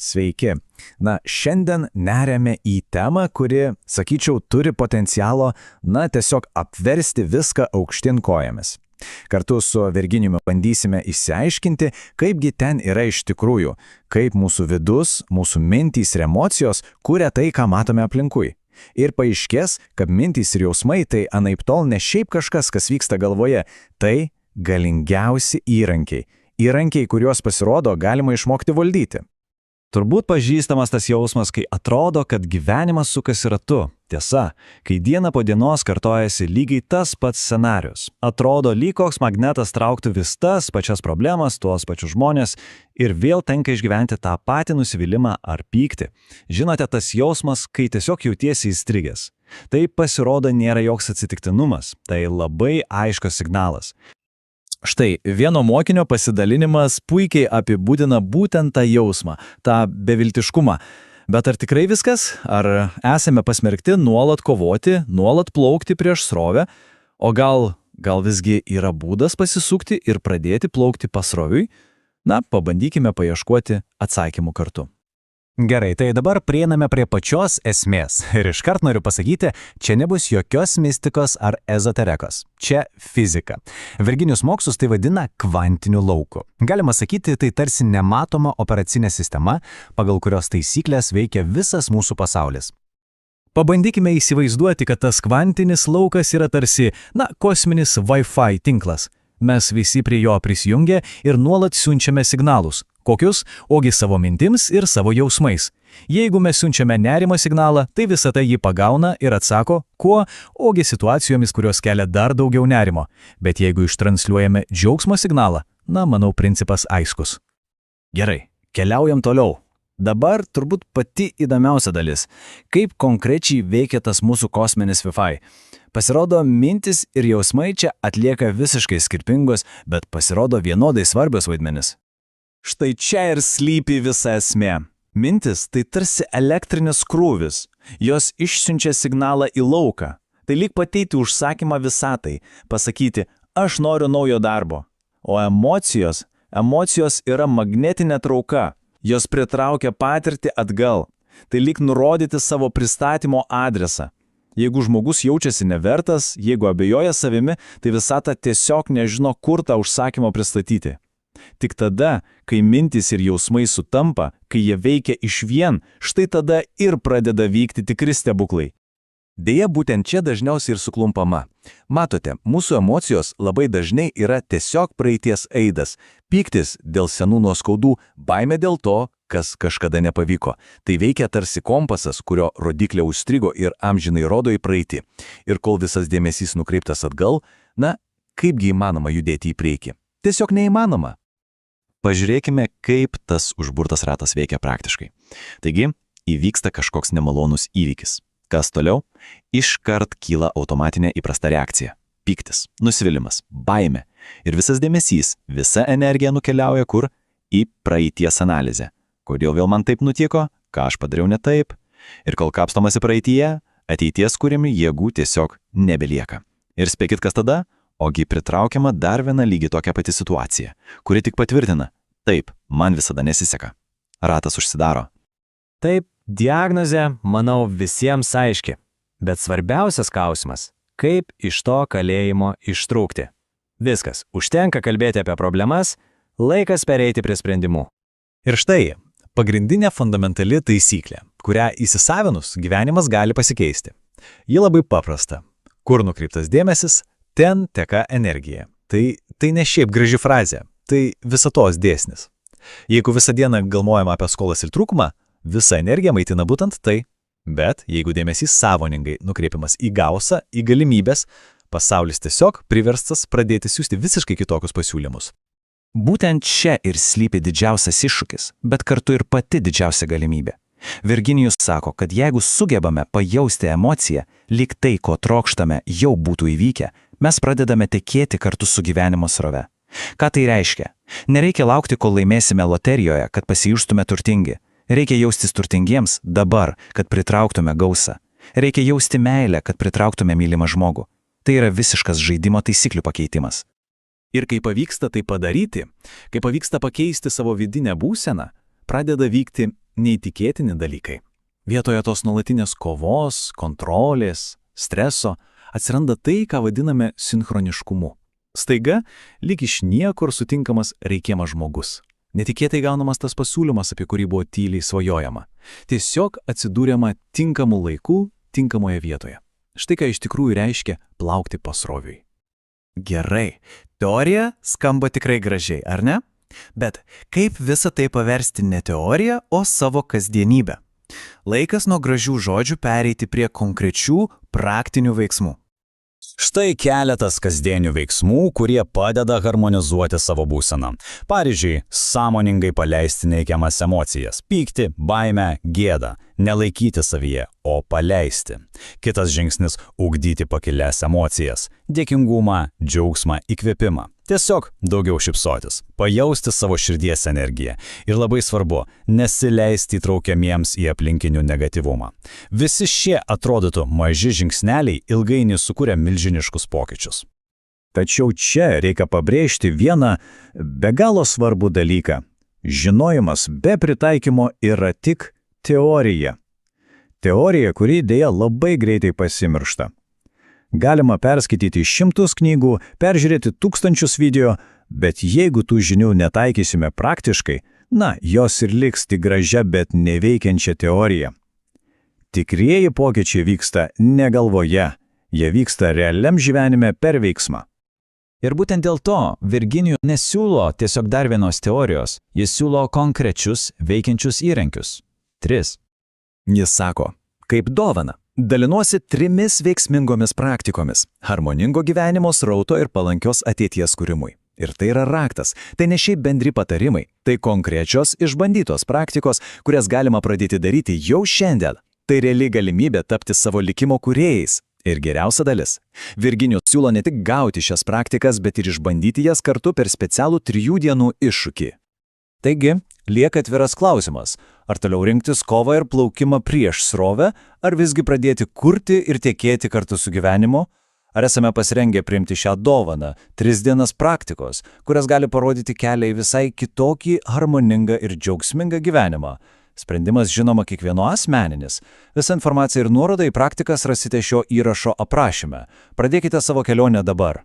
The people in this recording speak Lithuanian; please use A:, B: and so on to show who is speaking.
A: Sveiki. Šiandien neriame į temą, kuri, sakyčiau, turi potencialo, tiesiog apversti viską aukštyn kojomis. Kartu su Virginijumi bandysime išsiaiškinti, kaipgi ten yra iš tikrųjų, kaip mūsų vidus, mūsų mintys ir emocijos kuria tai, ką matome aplinkui. Ir paaiškės, kad mintys ir jausmai tai anaiptol ne šiaip kažkas, kas vyksta galvoje, tai galingiausi įrankiai. Įrankiai, kuriuos pasirodo galima išmokti valdyti.
B: Turbūt pažįstamas tas jausmas, kai atrodo, kad gyvenimas sukasi ratu. Tiesa, kai diena po dienos kartojasi lygiai tas pats scenarius. Atrodo, lyg koks magnetas trauktų vis tas pačias problemas, tuos pačius žmonės ir vėl tenka išgyventi tą patį nusivylimą ar pyktį. Žinote, tas jausmas, kai tiesiog jautiesi įstrigęs. Tai pasirodo nėra joks atsitiktinumas, tai labai aiškus signalas.
A: Štai, vieno mokinio pasidalinimas puikiai apibūdina būtent tą jausmą, tą beviltiškumą. Bet ar tikrai viskas? Ar esame pasmerkti nuolat kovoti, nuolat plaukti prieš srovę? O gal visgi yra būdas pasisukti ir pradėti plaukti pasroviui? Pabandykime paieškoti atsakymų kartu.
B: Gerai, tai dabar prieiname prie pačios esmės. Ir iškart noriu pasakyti, čia nebus jokios mistikos ar ezoterikos. Čia fizika. Virginijus mokslus tai vadina kvantiniu lauku. Galima sakyti, tai tarsi nematoma operacinė sistema, pagal kurios taisyklės veikia visas mūsų pasaulis.
A: Pabandykime įsivaizduoti, kad tas kvantinis laukas yra tarsi, kosminis Wi-Fi tinklas. Mes visi prie jo prisijungę ir nuolat siunčiame signalus. Kokius? Ogi savo mintims ir savo jausmais. Jeigu mes siunčiame nerimo signalą, tai visata jį pagauna ir atsako, kuo? Ogi situacijomis, kurios kelia dar daugiau nerimo. Bet jeigu ištransliuojame džiaugsmo signalą, manau, principas aiškus.
B: Gerai, keliaujam toliau. Dabar turbūt pati įdomiausia dalis. Kaip konkrečiai veikia tas mūsų kosminis Wi-Fi? Pasirodo, mintis ir jausmai čia atlieka visiškai skirtingos, bet pasirodo vienodai svarbios vaidmenis.
A: Štai čia ir slypi visa esmė. Mintis tai tarsi elektrinis krūvis. Jos išsiunčia signalą į lauką. Tai lyg pateikti užsakymą visatai, pasakyti, aš noriu naujo darbo. O emocijos yra magnetinė trauka. Jos pritraukia patirtį atgal. Tai lyg nurodyti savo pristatymo adresą. Jeigu žmogus jaučiasi nevertas, jeigu abejoja savimi, tai visata tiesiog nežino, kur tą užsakymą pristatyti. Tik tada, kai mintys ir jausmai sutampa, kai jie veikia išvien, štai tada ir pradeda vykti tikri stebuklai.
B: Deja, būtent čia dažniausiai ir suklumpama. Matote, mūsų emocijos labai dažnai yra tiesiog praeities aidas. Pyktis dėl senų nuoskaudų, baimė dėl to, kas kažkada nepavyko. Tai veikia tarsi kompasas, kurio rodiklė užstrigo ir amžinai rodo į praeitį. Ir kol visas dėmesys nukreiptas atgal, kaipgi įmanoma judėti į priekį? Tiesiog neįmanoma. Pažiūrėkime, kaip tas užburtas ratas veikia praktiškai. Taigi, įvyksta kažkoks nemalonus įvykis. Kas toliau? Iškart kyla automatinė įprasta reakcija. Pyktis, nusivylimas, baimė. Ir visas dėmesys, visa energija nukeliauja kur? Į praeities analizę. Kodėl vėl man taip nutiko? Ką aš padariau ne taip? Ir kol kapstomasi praeityje, ateities kūrimi jėgų tiesiog nebelieka. Ir spėkit, kas tada? Ogi pritraukiama dar viena lygiai tokia pati situacija, kuri tik patvirtina, taip, man visada nesiseka. Ratas užsidaro.
C: Taip, diagnozė, manau, visiems aiški. Bet svarbiausias klausimas, kaip iš to kalėjimo ištrūkti. Viskas, užtenka kalbėti apie problemas, laikas pereiti prie sprendimų.
B: Ir štai, pagrindinė fundamentali taisyklė, kurią įsisavinus gyvenimas gali pasikeisti. Ji labai paprasta. Kur nukreiptas dėmesis, ten teka energija. Tai ne šiaip graži frazė, tai visatos dėsnis. Jeigu visą dieną galvojama apie skolas ir trūkumą, visa energija maitina būtent tai. Bet jeigu dėmesys sąmoningai nukreipiamas į gausą, į galimybės, pasaulis tiesiog priverstas pradėti siųsti visiškai kitokius pasiūlymus.
A: Būtent čia ir slypi didžiausias iššūkis, bet kartu ir pati didžiausia galimybė. Virginijus sako, kad jeigu sugebame pajausti emociją, lyg tai, ko trokštame, jau būtų įvykę, mes pradedame tekėti kartu su gyvenimo srove. Ką tai reiškia? Nereikia laukti, kol laimėsime loterijoje, kad pasijustume turtingi. Reikia jaustis turtingiems dabar, kad pritrauktume gausą. Reikia jausti meilę, kad pritrauktume mylimą žmogų. Tai yra visiškas žaidimo taisyklių pakeitimas.
B: Ir kai pavyksta tai padaryti, kai pavyksta pakeisti savo vidinę būseną, pradeda vykti
A: neįtikėtini dalykai. Vietoje tos nuolatinės kovos, kontrolės, streso atsiranda tai, ką vadiname sinchroniškumu. Staiga, lyg iš niekur sutinkamas reikiamas žmogus. Netikėtai gaunamas tas pasiūlymas, apie kurį buvo tyliai svajojama. Tiesiog atsidūrėma tinkamu laiku, tinkamoje vietoje. Štai ką iš tikrųjų reiškia plaukti pasroviui.
D: Gerai, teorija skamba tikrai gražiai, ar ne? Bet kaip visą tai paversti ne teoriją, o savo kasdienybę? Laikas nuo gražių žodžių pereiti prie konkrečių praktinių veiksmų.
E: Štai keletas kasdienių veiksmų, kurie padeda harmonizuoti savo būseną. Pavyzdžiui, sąmoningai paleisti neigiamas emocijas – pyktį, baimę, gėdą. Nelaikyti savyje, o paleisti. Kitas žingsnis – ugdyti pakilias emocijas – dėkingumą, džiaugsmą, įkvėpimą. Tiesiog daugiau šypsotis, pajausti savo širdies energiją. Ir labai svarbu – nesileisti įtraukiamiems į aplinkinių negatyvumą. Visi šie atrodytų maži žingsneliai ilgainiui sukuria milžiniškus pokyčius.
A: Tačiau čia reikia pabrėžti vieną be galo svarbų dalyką. Žinojimas be pritaikymo yra tik teorija. Teorija, kuri dėja labai greitai pasimiršta. Galima perskaityti 100 knygų, peržiūrėti 1000 video, bet jeigu tų žinių netaikysime praktiškai, jos ir liks tik gražia, bet neveikiančia teorija. Tikrieji pokyčiai vyksta ne galvoje, jie vyksta realiam gyvenime per veiksmą.
C: Ir būtent dėl to Virginijus nesiūlo tiesiog dar vienos teorijos, jis siūlo konkrečius veikiančius įrankius. 3.
B: Jis sako, kaip dovana. Dalinuosi 3 veiksmingomis praktikomis – harmoningo gyvenimo srauto ir palankios ateities kūrimui. Ir tai yra raktas, tai ne šiaip bendri patarimai, tai konkrečios išbandytos praktikos, kurias galima pradėti daryti jau šiandien. Tai reali galimybė tapti savo likimo kūrėjais. Ir geriausia dalis – Virginijus siūlo ne tik gauti šias praktikas, bet ir išbandyti jas kartu per specialų 3 dienų iššūkį.
A: Taigi, lieka atviras klausimas, ar toliau rinktis kovą ir plaukimą prieš srovę, ar visgi pradėti kurti ir tekėti kartu su gyvenimu, ar esame pasirengę priimti šią dovaną, 3 dienas praktikos, kurias gali parodyti kelią į visai kitokį harmoningą ir džiaugsmingą gyvenimą. Sprendimas žinoma kiekvieno asmeninis. Visą informaciją ir nuorodą į praktikas rasite šio įrašo aprašyme. Pradėkite savo kelionę dabar.